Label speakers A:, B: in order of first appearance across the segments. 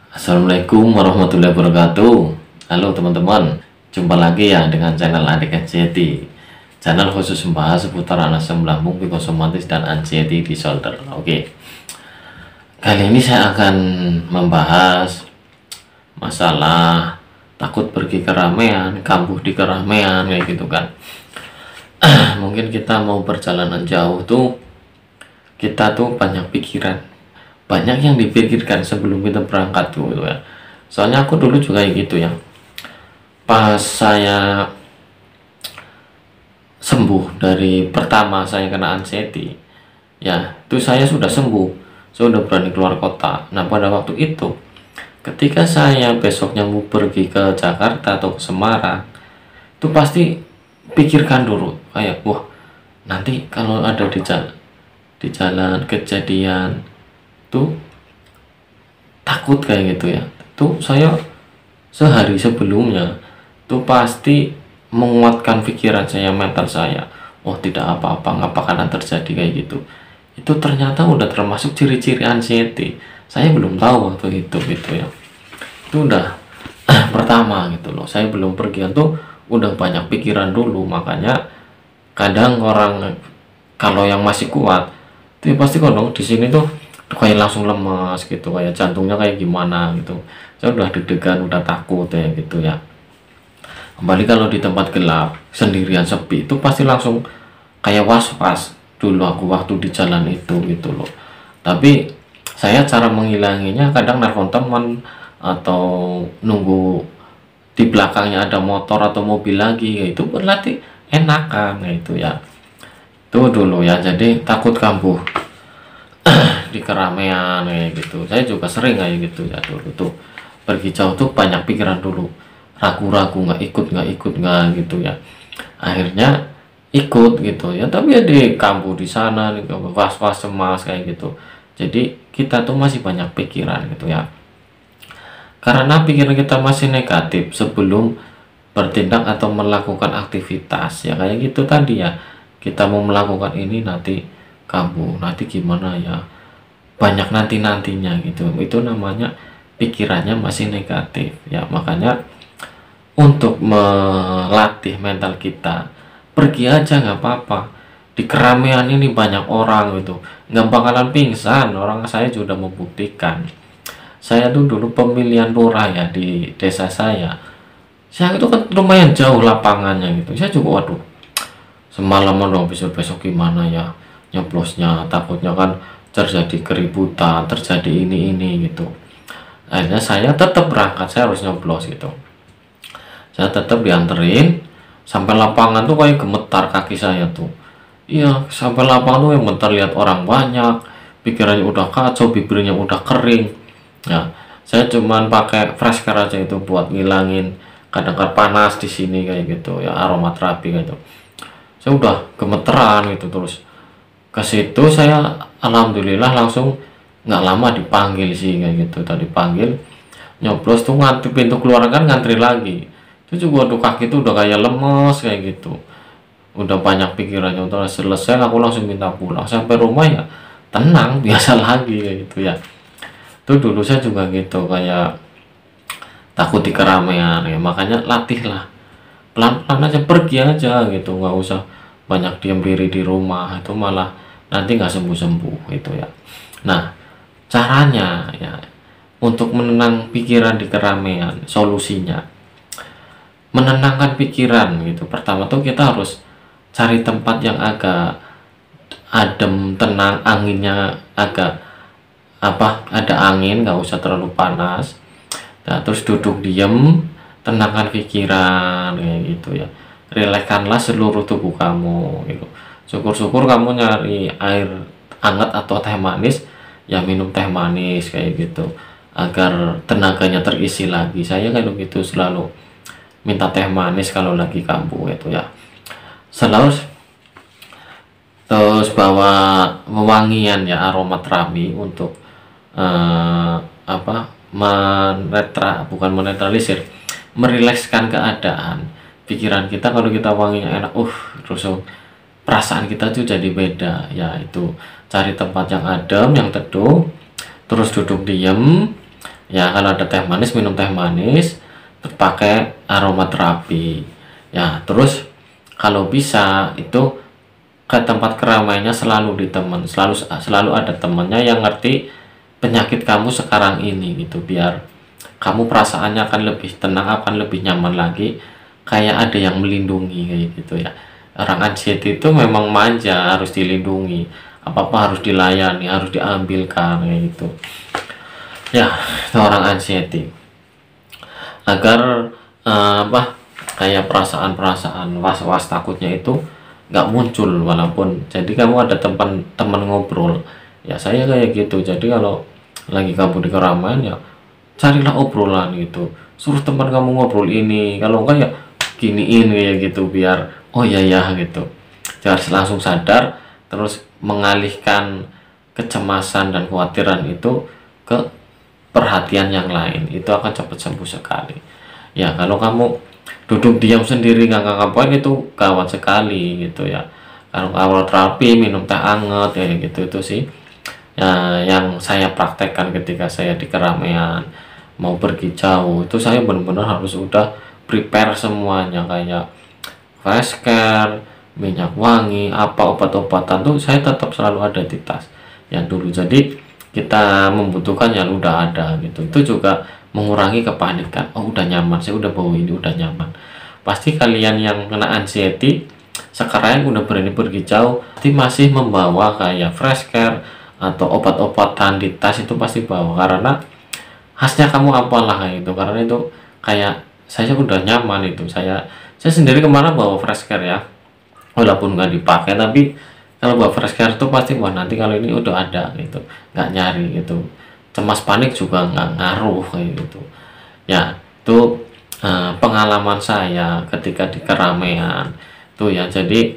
A: Assalamualaikum warahmatullahi wabarakatuh. Halo teman-teman, jumpa lagi ya dengan channel Adik Anxiety. Channel khusus membahas seputar asam lambung, psikosomatis, dan anxiety disorder. Oke, kali ini saya akan membahas masalah takut pergi keramaian, kambuh di keramaian, kayak gitu kan. Mungkin kita mau perjalanan jauh tuh, kita tuh banyak pikiran, banyak yang dipikirkan sebelum kita berangkat tuh gitu ya. Soalnya aku dulu juga kayak gitu ya. Pas saya sembuh dari pertama saya kena anxiety, ya itu saya sudah sembuh, saya udah berani keluar kota. Nah pada waktu itu, ketika saya besoknya mau pergi ke Jakarta atau ke Semarang, itu pasti pikirkan dulu kayak, wah nanti kalau ada di jalan kejadian tuh, takut kayak gitu ya. Tuh saya sehari sebelumnya tuh pasti menguatkan pikiran saya, mental saya, oh tidak apa-apa, nggak bakalan terjadi kayak gitu. Itu ternyata udah termasuk ciri-ciri anxiety. Saya belum tahu waktu itu gitu ya. Itu udah pertama gitu loh, saya belum pergi tuh udah banyak pikiran dulu. Makanya kadang orang kalau yang masih kuat tuh pasti kodong di sini tuh kayak langsung lemas gitu, kayak jantungnya kayak gimana gitu. Saya udah deg-degan, udah takut ya gitu ya. Kembali kalau di tempat gelap sendirian sepi itu pasti langsung kayak was-was dulu aku waktu di jalan itu gitu loh. Tapi saya cara menghilanginya kadang nelfon teman atau nunggu di belakangnya ada motor atau mobil lagi, itu berarti enakan gitu ya. Itu dulu ya, jadi takut kambuh di keramaian kayak gitu. Saya juga sering kayak gitu ya dulu tuh, pergi jauh tuh banyak pikiran dulu, ragu-ragu nggak ikut nggak gitu ya. Akhirnya ikut gitu ya, tapi ya di kambuh di sana nih, was-was cemas kayak gitu. Jadi kita tuh masih banyak pikiran gitu ya, karena pikiran kita masih negatif sebelum bertindak atau melakukan aktivitas ya, kayak gitu tadi ya. Kita mau melakukan ini nanti kambuh, nanti gimana ya, banyak nanti-nantinya gitu. Itu namanya pikirannya masih negatif ya. Makanya untuk melatih mental kita, pergi aja nggak apa-apa. Di keramaian ini banyak orang gitu, nggak bakalan pingsan. Orang saya sudah membuktikan. Saya tuh dulu pemilihan lurah ya di desa saya. Saya itu kan lumayan jauh lapangannya gitu. Saya juga waduh, semalaman dong, besok-besok gimana ya nyeblosnya, takutnya kan terjadi keributan, terjadi ini gitu. Akhirnya saya tetap berangkat, saya harus nyoblos gitu. Saya tetap dianterin sampai lapangan tuh kayak gemetar kaki saya tuh. Iya, sampai lapangan tuh yang gemetar, lihat orang banyak, pikirannya udah kacau, bibirnya udah kering. Ya, saya cuman pakai fresh care aja itu buat ngilangin kadang-kadang panas di sini kayak gitu ya, aromaterapi gitu. Saya udah gemeteran gitu. Terus ke situ saya alhamdulillah langsung nggak lama dipanggil sih kayak gitu. Tadi panggil nyoblos tuh, ngantri pintu keluar kan ngantri lagi. Itu juga tuh kaki tuh udah kayak lemes kayak gitu, udah banyak pikirannya. Udah selesai aku langsung minta pulang, sampai rumah ya tenang biasa lagi kayak gitu ya. Itu dulu saya juga gitu, kayak takut di keramaian ya. Makanya latihlah pelan-pelan aja, pergi aja gitu, nggak usah banyak diam diri di rumah, itu malah nanti nggak sembuh-sembuh itu ya. Nah caranya ya untuk menenang pikiran di keramaian, solusinya menenangkan pikiran gitu. Pertama tuh kita harus cari tempat yang agak adem, tenang, anginnya agak ada angin, nggak usah terlalu panas. Nah terus duduk diem, tenangkan pikiran kayak gitu ya. Rilekskanlah seluruh tubuh kamu gitu. Syukur-syukur kamu nyari air hangat atau teh manis, ya minum teh manis kayak gitu agar tenaganya terisi lagi. Saya kayak gitu selalu minta teh manis kalau lagi kambuh itu ya. Selalu terus bawa wewangian ya, aromaterapi untuk bukan menetralisir, merilekskan keadaan pikiran kita. Kalau kita wanginya enak, terus perasaan kita tuh jadi beda ya. Itu cari tempat yang adem, yang teduh, terus duduk diem, Ya kalau ada teh manis, minum teh manis, terus pakai aromaterapi. Ya terus kalau bisa itu ke tempat keramaiannya selalu di teman, selalu ada temannya yang ngerti penyakit kamu sekarang ini gitu, biar kamu perasaannya akan lebih tenang, akan lebih nyaman lagi, kayak ada yang melindungi kayak gitu ya. Orang anxiety itu memang manja, harus dilindungi, apa-apa harus dilayani, harus diambilkan kayak gitu ya. Itu orang anxiety, agar kayak perasaan-perasaan was-was takutnya itu nggak muncul. Walaupun jadi kamu ada teman ngobrol ya, saya kayak gitu. Jadi kalau lagi kamu di keramaian ya carilah obrolan gitu, suruh teman kamu ngobrol ini, kalau enggak ya giniin kayak gitu, biar oh iya ya gitu, jangan langsung sadar, terus mengalihkan kecemasan dan kekhawatiran itu ke perhatian yang lain, itu akan cepat sembuh sekali ya. Kalau kamu duduk diam sendiri nggak ngapain, itu gawat sekali gitu ya. Kalau terapi minum teh anget ya gitu, itu sih ya yang saya praktekkan ketika saya di keramaian. Mau pergi jauh itu saya benar-benar harus udah prepare semuanya, kayak face care, minyak wangi, apa obat-obatan tuh saya tetap selalu ada di tas yang dulu. Jadi kita membutuhkan yang udah ada gitu, itu juga mengurangi kepanikan. Oh udah nyaman, saya udah bawa ini, udah nyaman. Pasti kalian yang kena anxiety sekarang udah berani pergi jauh, pasti masih membawa kayak fresh care atau obat-obatan di tas, itu pasti bawa, karena khasnya kamu apalah kayak gitu. Karena itu kayak saya udah nyaman itu, saya sendiri kemana bawa fresh care ya, walaupun nggak dipakai, tapi kalau bawa fresh care itu pasti wah nanti kalau ini udah ada gitu, nggak nyari gitu. Cemas panik juga nggak ngaruh kayak gitu ya. Itu pengalaman saya ketika di keramaian tuh ya. Jadi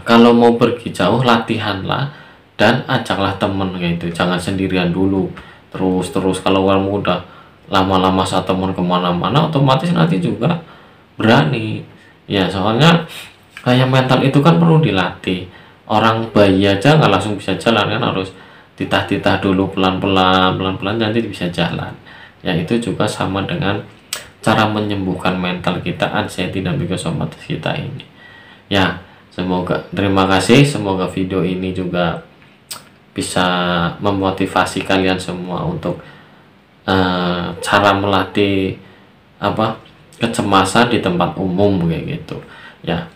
A: kalau mau pergi jauh latihanlah dan ajaklah temen kayak gitu, jangan sendirian dulu. Terus kalau kamu udah lama-lama saat temen kemana-mana, otomatis nanti juga berani ya. Soalnya kayak mental itu kan perlu dilatih. Orang bayi aja nggak langsung bisa jalan kan, harus titah-titah dulu, pelan-pelan nanti bisa jalan ya. Itu juga sama dengan cara menyembuhkan mental kita, anxiety dan psikosomatis kita ini ya. Semoga, terima kasih, semoga video ini juga bisa memotivasi kalian semua untuk cara melatih kecemasan di tempat umum kayak gitu ya.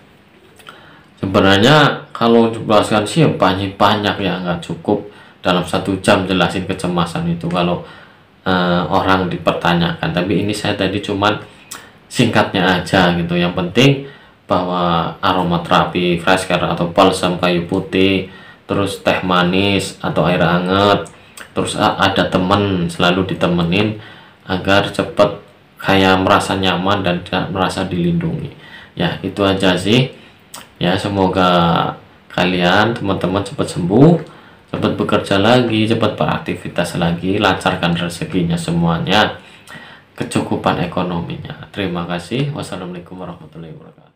A: Sebenarnya kalau dijelaskan sih banyak ya, nggak cukup dalam 1 jam jelasin kecemasan itu kalau orang dipertanyakan. Tapi ini saya tadi cuman singkatnya aja gitu. Yang penting bahwa aromaterapi, fresh care atau balsam kayu putih, terus teh manis atau air hangat, terus ada temen, selalu ditemenin agar cepet kayak merasa nyaman dan merasa dilindungi ya. Itu aja sih ya. Semoga kalian teman-teman cepat sembuh, cepat bekerja lagi, cepat beraktivitas lagi, lancarkan rezekinya semuanya, kecukupan ekonominya. Terima kasih. Wassalamualaikum warahmatullahi wabarakatuh.